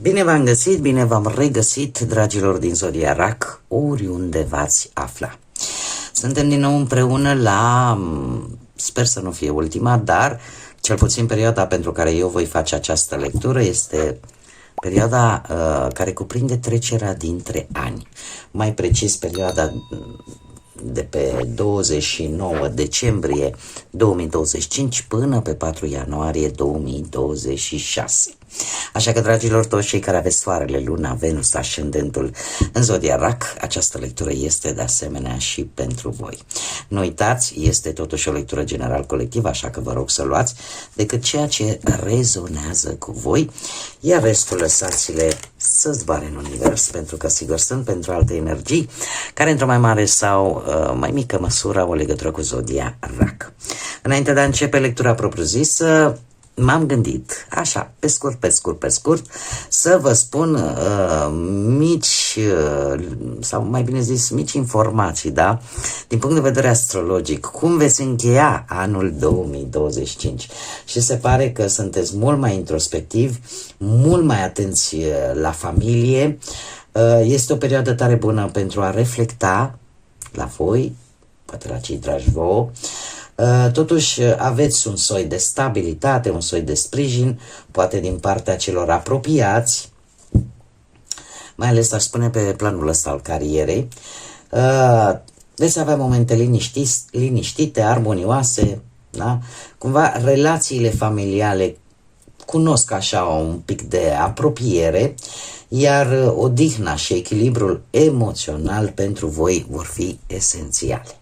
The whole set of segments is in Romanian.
Bine v-am găsit, bine v-am regăsit, dragilor din Zodia RAC, oriunde v-ați afla. Suntem din nou împreună la, sper să nu fie ultima, dar cel puțin perioada pentru care eu voi face această lectură este perioada care cuprinde trecerea dintre ani. Mai precis, perioada de pe 29 decembrie 2025 până pe 4 ianuarie 2026. Așa că, dragilor, toți cei care aveți soarele, luna, Venus, ascendentul în Zodia RAC, această lectură este de asemenea și pentru voi. Nu uitați, este totuși o lectură general colectivă, așa că vă rog să luați decât ceea ce rezonează cu voi, iar restul lăsați-le să zboare în univers, pentru că sigur sunt pentru alte energii care într-o mai mare sau mai mică măsură au o legătură cu Zodia RAC. Înainte de a începe lectura propriu-zisă, m-am gândit, așa, pe scurt, să vă spun mici, sau mai bine zis, mici informații, da? Din punct de vedere astrologic, cum veți încheia anul 2025. Și se pare că sunteți mult mai introspectivi, mult mai atenți la familie. Este o perioadă tare bună pentru a reflecta la voi, poate la cei dragi vouă. Totuși aveți un soi de stabilitate, un soi de sprijin, poate din partea celor apropiați, mai ales aș spune pe planul ăsta al carierei. Veți avea momente liniștite, armonioase, da? Cumva relațiile familiale cunosc așa un pic de apropiere, iar odihna și echilibrul emoțional pentru voi vor fi esențiale.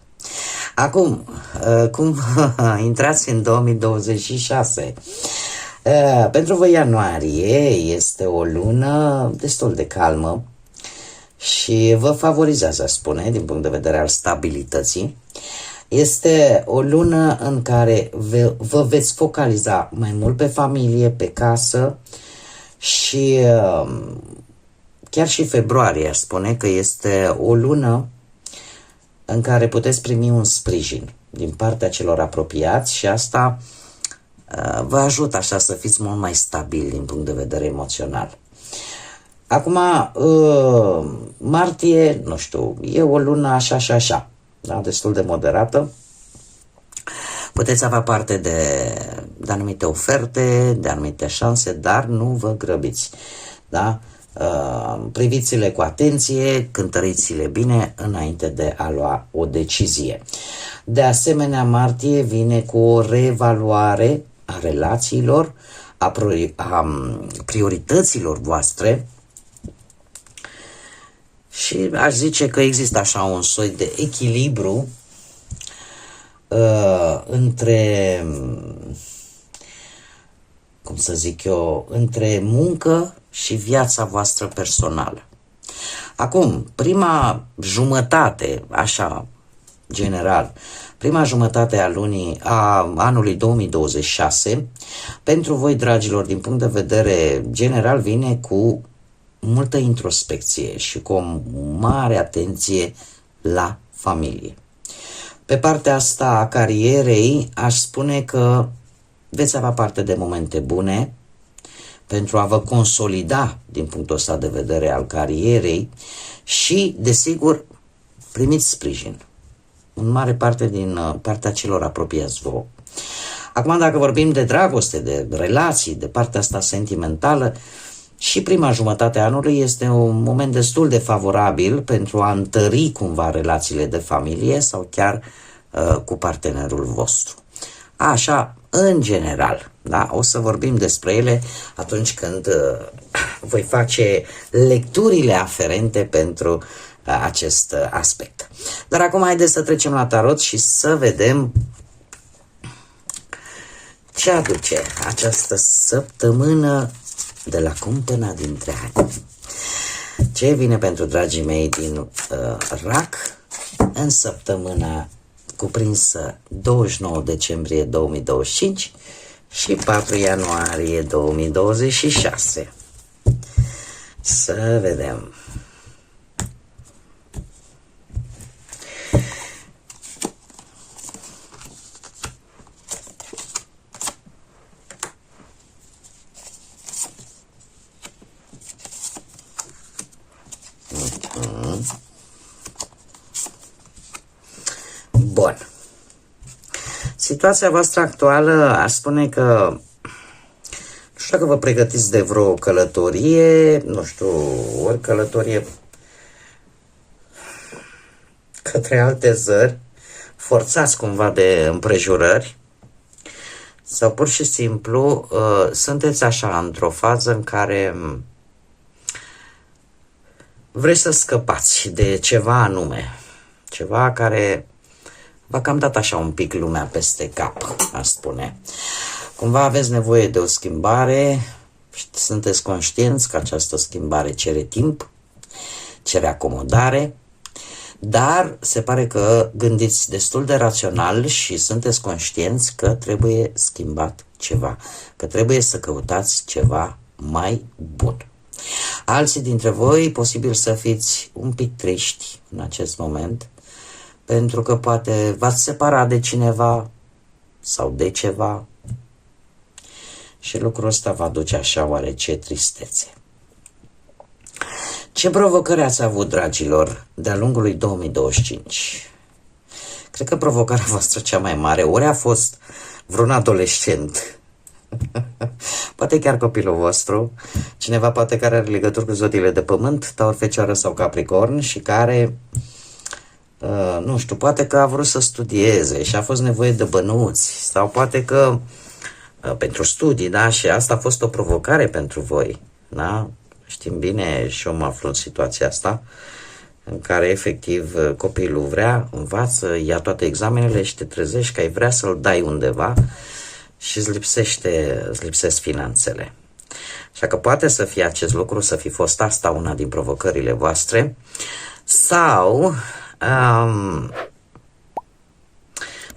Acum, cum intrați în 2026? Pentru voi ianuarie este o lună destul de calmă și vă favorizează, spune, din punct de vedere al stabilității. Este o lună în care vă veți focaliza mai mult pe familie, pe casă și chiar și februarie, aș spune că este o lună în care puteți primi un sprijin din partea celor apropiați și asta vă ajută așa să fiți mult mai stabili din punct de vedere emoțional. Acum, martie, nu știu, e o lună așa și așa, da? Destul de moderată. Puteți avea parte de anumite oferte, de anumite șanse, dar nu vă grăbiți, da? Priviți-le cu atenție, cântăriți-le bine înainte de a lua o decizie. De asemenea, martie vine cu o reevaluare a relațiilor, a priorităților voastre și aș zice că există așa un soi de echilibru între, cum să zic eu, între muncă și viața voastră personală. Acum, prima jumătate, așa, general, prima jumătate a anului 2026, pentru voi, dragilor, din punct de vedere general, vine cu multă introspecție și cu o mare atenție la familie. Pe partea asta a carierei, aș spune că veți avea parte de momente bune pentru a vă consolida din punctul ăsta de vedere al carierei și, desigur, primiți sprijin în mare parte din partea celor apropiați vouă. Acum, dacă vorbim de dragoste, de relații, de partea asta sentimentală, și prima jumătate a anului este un moment destul de favorabil pentru a întări cumva relațiile de familie sau chiar cu partenerul vostru. Așa, în general, da? O să vorbim despre ele atunci când voi face lecturile aferente pentru acest aspect. Dar acum haideți să trecem la tarot și să vedem ce aduce această săptămână de la Cumpăna dintre ani. Ce vine pentru dragii mei din RAC în săptămâna cuprinsă 29 decembrie 2025 și 4 ianuarie 2026. Să vedem. Bun. Situația voastră actuală, aș spune că nu știu dacă vă pregătiți de vreo călătorie, nu știu, ori călătorie către alte țări, forțați cumva de împrejurări, sau pur și simplu sunteți așa într-o fază în care vreți să scăpați de ceva anume, ceva care v-a cam dat așa un pic lumea peste cap, aș spune. Cumva aveți nevoie de o schimbare și sunteți conștienți că această schimbare cere timp, cere acomodare, dar se pare că gândiți destul de rațional și sunteți conștienți că trebuie schimbat ceva, că trebuie să căutați ceva mai bun. Alții dintre voi, posibil să fiți un pic triști în acest moment, pentru că poate v-ați separat de cineva sau de ceva și lucrul ăsta va duce așa oarece tristețe. Ce provocări ați avut, dragilor, de-a lungul lui 2025? Cred că provocarea voastră cea mai mare ori a fost vreun adolescent, poate chiar copilul vostru, cineva poate care are legături cu zodiile de pământ, Taur, Fecioară sau Capricorn și care, nu știu, poate că a vrut să studieze și a fost nevoie de bănuți sau poate că pentru studii, da, și asta a fost o provocare pentru voi, da? Știm bine și eu mă aflu în situația asta în care efectiv copilul vrea, învață, ia toate examenele și te trezești că ai vrea să-l dai undeva și îți lipsesc finanțele. Așa că poate să fie acest lucru, să fi fost asta una din provocările voastre sau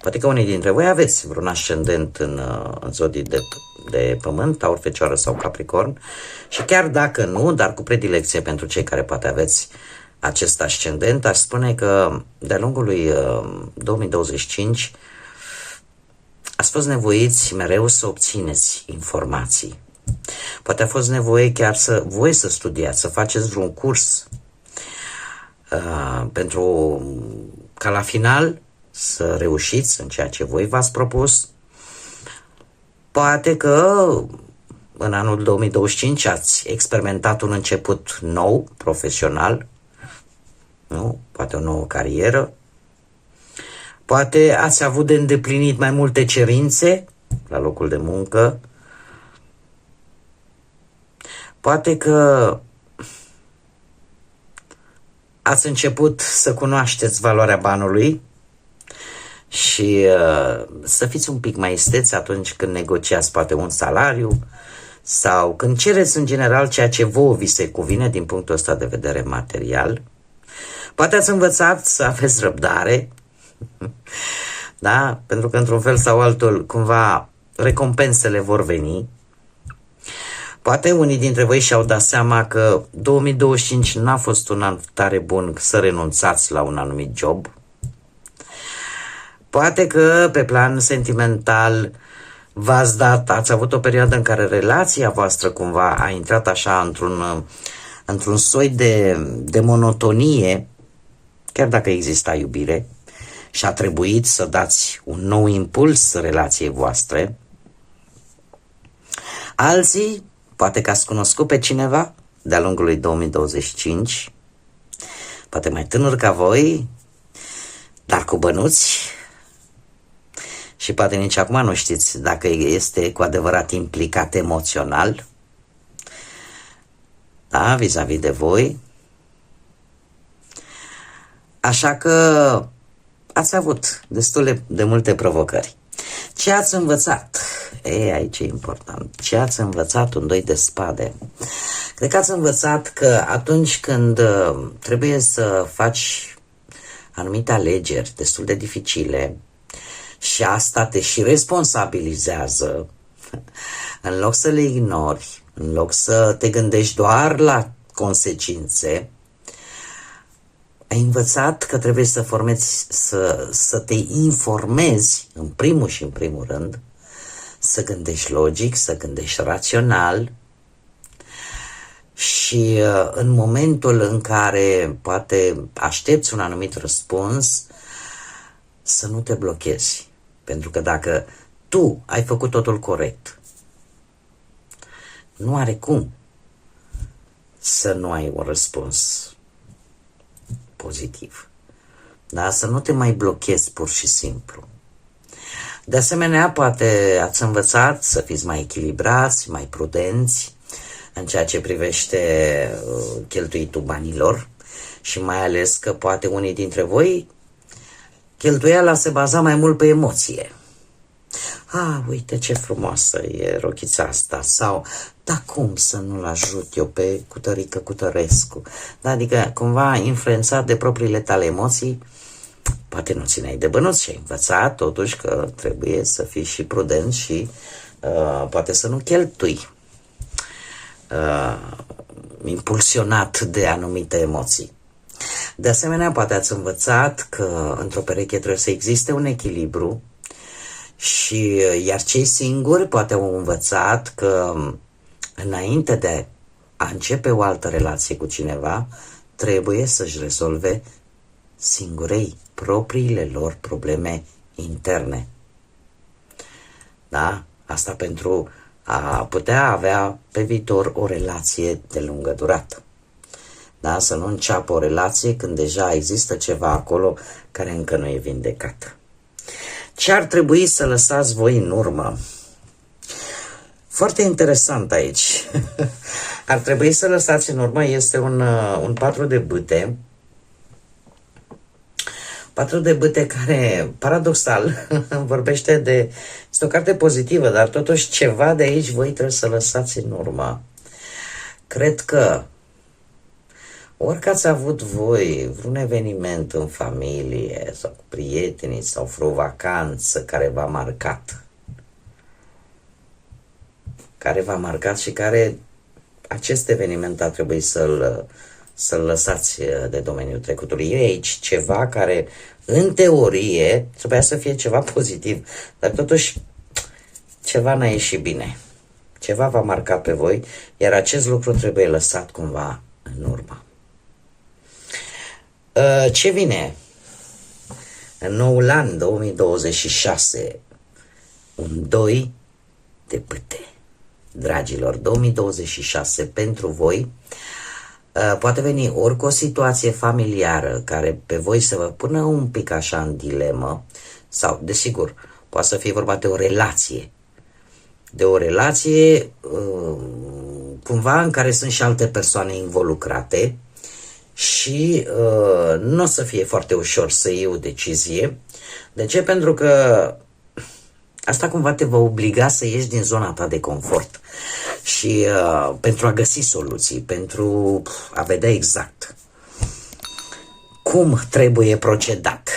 poate că unii dintre voi aveți vreun ascendent în zodii de pământ, Taur, Fecioară sau Capricorn și chiar dacă nu, dar cu predilecție pentru cei care poate aveți acest ascendent, aș spune că de-a lungul lui 2025 ați fost nevoiți mereu să obțineți informații. Poate a fost nevoie chiar voi să studiați, să faceți vreun curs pentru ca la final să reușiți în ceea ce voi v-ați propus. Poate că în anul 2025 ați experimentat un început nou, profesional, nu? Poate o nouă carieră. Poate ați avut de îndeplinit mai multe cerințe la locul de muncă. Poate că ați început să cunoașteți valoarea banului și să fiți un pic mai isteți atunci când negociați poate un salariu sau când cereți în general ceea ce vouă vi se cuvine din punctul ăsta de vedere material. Poate ați învățat să aveți răbdare, da? Pentru că într-un fel sau altul cumva recompensele vor veni. Poate unii dintre voi și-au dat seama că 2025 n-a fost un an tare bun să renunțați la un anumit job. Poate că pe plan sentimental ați avut o perioadă în care relația voastră cumva a intrat așa într-un soi de monotonie, chiar dacă exista iubire, și a trebuit să dați un nou impuls relației voastre. Alții, poate că ați cunoscut pe cineva de-a lungul lui 2025, poate mai tânăr ca voi, dar cu bănuți, și poate nici acum nu știți dacă este cu adevărat implicat emoțional, da, vis-a-vis de voi. Așa că ați avut destul de multe provocări. Ce ați învățat? Aici e important. Ce ați învățat? Un 2 de spade. Cred că ați învățat că atunci când trebuie să faci anumite alegeri destul de dificile și asta te și responsabilizează, în loc să le ignori, în loc să te gândești doar la consecințe, ai învățat că trebuie să te informezi în primul și în primul rând, să gândești logic, să gândești rațional și în momentul în care poate aștepți un anumit răspuns, să nu te blochezi. Pentru că dacă tu ai făcut totul corect, nu are cum să nu ai un răspuns pozitiv. Da? Să nu te mai blochezi pur și simplu. De asemenea, poate ați învățat să fiți mai echilibrați, mai prudenți în ceea ce privește cheltuitul banilor și mai ales că poate unii dintre voi cheltuiala se baza mai mult pe emoție. Uite ce frumoasă e rochița asta, sau da, cum să nu-l ajut eu pe Cutărică Cutărescu? Da, adică cumva influențat de propriile tale emoții, poate nu țineai de bănuți și ai învățat totuși că trebuie să fii și prudent și poate să nu cheltui impulsionat de anumite emoții. De asemenea, poate ați învățat că într-o pereche trebuie să existe un echilibru și iar cei singuri poate au învățat că înainte de a începe o altă relație cu cineva, trebuie să-și rezolve singurei propriile lor probleme interne. Da? Asta pentru a putea avea pe viitor o relație de lungă durată. Da? Să nu înceapă o relație când deja există ceva acolo care încă nu e vindecat. Ce ar trebui să lăsați voi în urmă? Foarte interesant aici. Ar trebui să lăsați în urmă, este un patru de bâte. Patru de bâte care, paradoxal, vorbește de... Este o carte pozitivă, dar totuși ceva de aici voi trebuie să lăsați în urmă. Cred că orică ați avut voi vreun eveniment în familie sau cu prietenii sau vreo vacanță care v-a marcat, și care acest eveniment a trebuit să-l lăsați de domeniul trecutului. E aici ceva care în teorie trebuia să fie ceva pozitiv, dar totuși ceva n-a ieșit bine. Ceva v-a marcat pe voi, iar acest lucru trebuie lăsat cumva în urmă. Ce vine în noul an 2026? Un 2 de bâte. Dragilor, 2026 pentru voi poate veni ori cu o situație familiară care pe voi să vă pună un pic așa în dilemă, sau, desigur, poate să fie vorba de o relație. De o relație cumva în care sunt și alte persoane involucrate și nu o să fie foarte ușor să iei o decizie. De ce? Pentru că asta cumva te va obliga să ieși din zona ta de confort și pentru a găsi soluții, pentru a vedea exact cum trebuie procedat.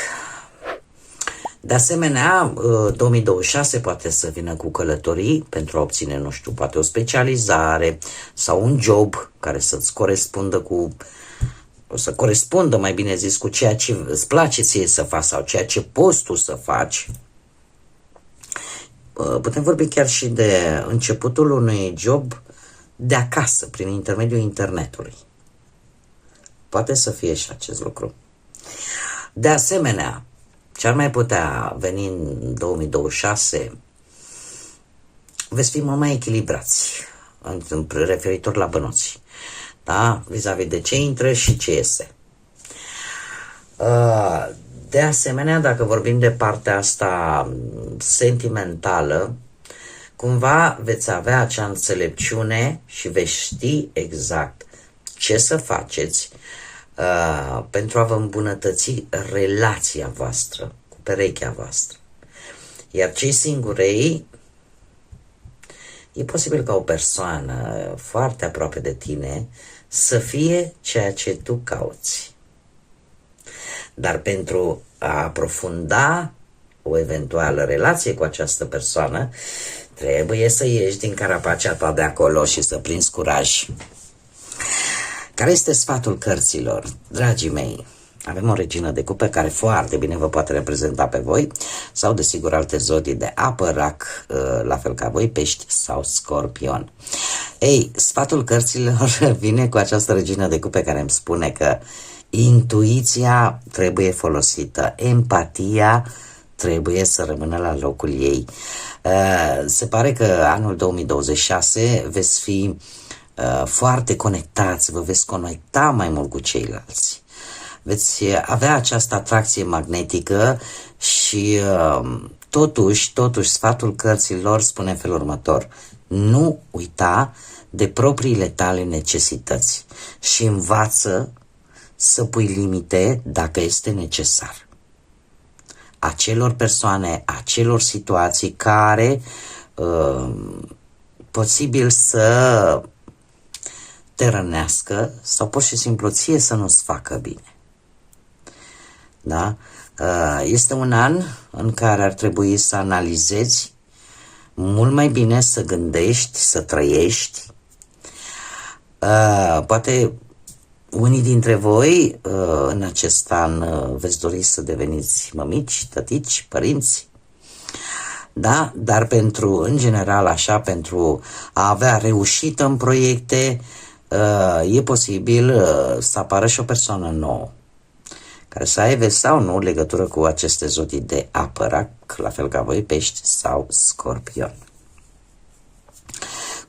De asemenea, 2026 poate să vină cu călătorii pentru a obține, nu știu, poate o specializare sau un job care să-ți corespundă, mai bine zis, cu ceea ce îți place ție să faci sau ceea ce poți tu să faci. Putem vorbi chiar și de începutul unui job de acasă, prin intermediul internetului. Poate să fie și acest lucru. De asemenea, ce ar mai putea veni în 2026? Veți fi mult mai echilibrați referitor la bănuți. Da? Vis-a-vis de ce intră și ce iese. De asemenea, dacă vorbim de partea asta sentimentală, cumva veți avea acea înțelepciune și veți ști exact ce să faceți pentru a vă îmbunătăți relația voastră cu perechea voastră. Iar cei singurei, e posibil ca o persoană foarte aproape de tine să fie ceea ce tu cauți. Dar pentru a aprofunda o eventuală relație cu această persoană, trebuie să ieși din carapacea ta de acolo și să prinzi curaj. Care este sfatul cărților? Dragii mei, avem o regină de cupe care foarte bine vă poate reprezenta pe voi, sau desigur alte zodii de apă, rac, la fel ca voi, pești sau scorpion. Ei, sfatul cărților vine cu această regină de cupe care îmi spune că intuiția trebuie folosită, empatia trebuie să rămână la locul ei. Se pare că anul 2026 veți fi foarte conectați, vă veți conecta mai mult cu ceilalți. Veți avea această atracție magnetică și totuși sfatul cărților spune în felul următor: nu uita de propriile tale necesități și învață să pui limite dacă este necesar. Acelor persoane, acelor situații care posibil să te rănească sau pur și simplu ție să nu-ți facă bine. Da? Este un an în care ar trebui să analizezi mult mai bine, să gândești, să trăiești. Poate unii dintre voi în acest an veți dori să deveniți mămici, tătici, părinți. Da? Dar în general așa, pentru a avea reușită în proiecte, e posibil să apară și o persoană nouă care să aibă sau nu legătură cu aceste zodii de apă, rac, la fel ca voi, pești sau scorpion.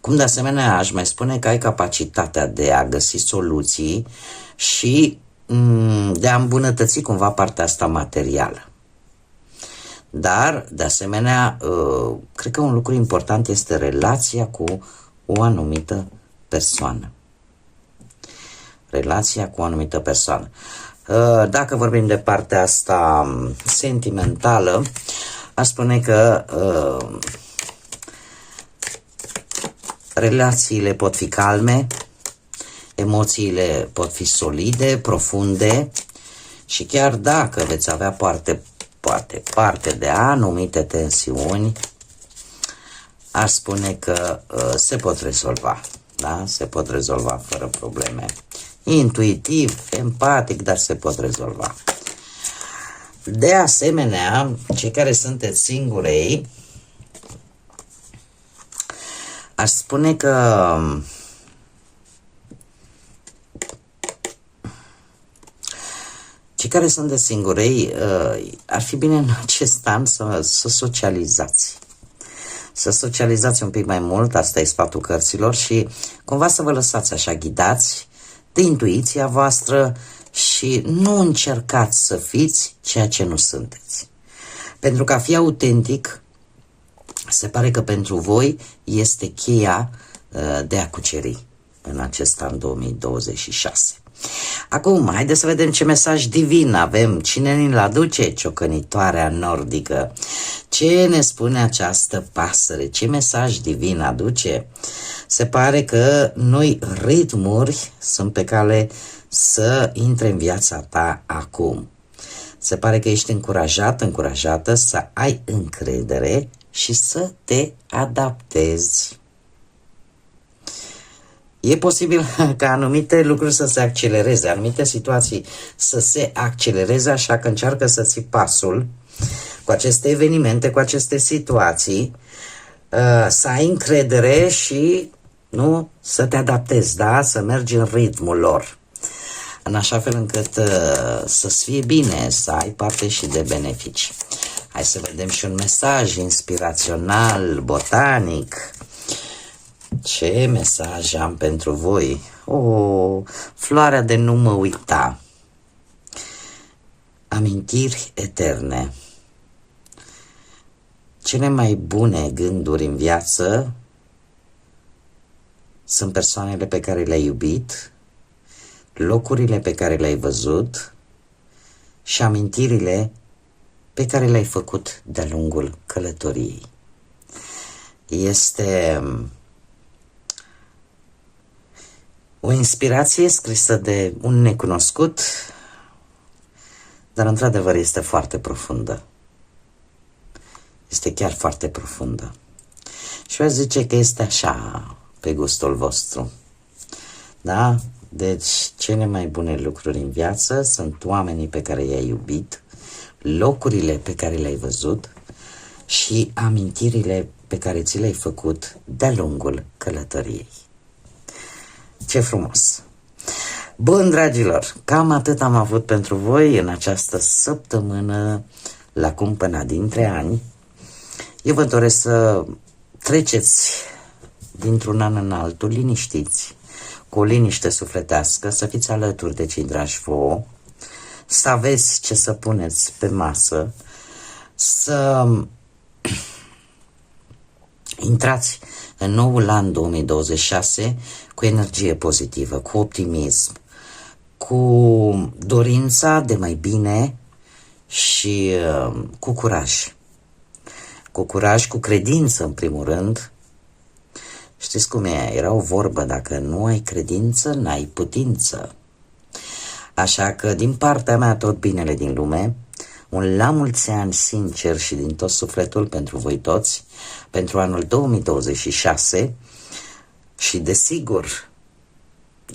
Cum de asemenea aș mai spune că ai capacitatea de a găsi soluții și de a îmbunătăți cumva partea asta materială. Dar, de asemenea, cred că un lucru important este relația cu o anumită persoană. Relația cu o anumită persoană. Dacă vorbim de partea asta sentimentală, aș spune că relațiile pot fi calme, emoțiile pot fi solide, profunde și chiar dacă veți avea parte de anumite tensiuni, aș spune că se pot rezolva. Da? Se pot rezolva fără probleme. Intuitiv, empatic, dar se pot rezolva. De asemenea, cei care sunteți singurei, aș spune că cei care sunteți singurei, ar fi bine în acest an să socializați. Să socializați un pic mai mult, asta e sfatul cărților, și cumva să vă lăsați așa ghidați de intuiția voastră și nu încercați să fiți ceea ce nu sunteți. Pentru că a fi autentic, se pare că pentru voi este cheia de a cuceri în acest an 2026. Acum, haideți să vedem ce mesaj divin avem. Cine ne-l aduce? Ciocănitoarea nordică. Ce ne spune această pasăre? Ce mesaj divin aduce? Se pare că noi ritmuri sunt pe cale să intre în viața ta acum. Se pare că ești încurajată să ai încredere și să te adaptezi. E posibil ca anumite lucruri să se accelereze, anumite situații să se accelereze, așa că încearcă să ții pasul cu aceste evenimente, cu aceste situații, să ai încredere și nu să te adaptezi, da? Să mergi în ritmul lor, în așa fel încât să-ți fie bine, să ai parte și de beneficii. Hai să vedem și un mesaj inspirațional, botanic. Ce mesaj am pentru voi? Floarea de nu mă uita. Amintiri eterne. Cele mai bune gânduri în viață sunt persoanele pe care le-ai iubit, locurile pe care le-ai văzut și amintirile pe care le-ai făcut de-a lungul călătoriei. Este o inspirație scrisă de un necunoscut, dar într-adevăr este foarte profundă. Este chiar foarte profundă. Și eu zice că este așa, pe gustul vostru. Da? Deci, cele mai bune lucruri în viață sunt oamenii pe care i-ai iubit, locurile pe care le-ai văzut și amintirile pe care ți le-ai făcut de-a lungul călătoriei. Ce frumos! Bun, dragilor, cam atât am avut pentru voi în această săptămână la Cumpăna dintre ani. Eu vă doresc să treceți dintr-un an în altul liniștiți, cu o liniște sufletească, să fiți alături de cei dragi vouă, să aveți ce să puneți pe masă, să intrați în noul an 2026 cu energie pozitivă, cu optimism, cu dorința de mai bine și cu curaj. Cu curaj, cu credință în primul rând. Știți cum e? Era o vorbă, dacă nu ai credință, n-ai putință. Așa că din partea mea tot binele din lume, un la mulți ani sincer și din tot sufletul pentru voi toți, pentru anul 2026 și desigur,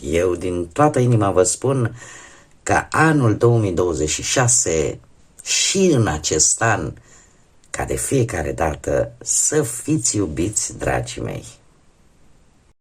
eu din toată inima vă spun că anul 2026 și în acest an, ca de fiecare dată, să fiți iubiți, dragii mei.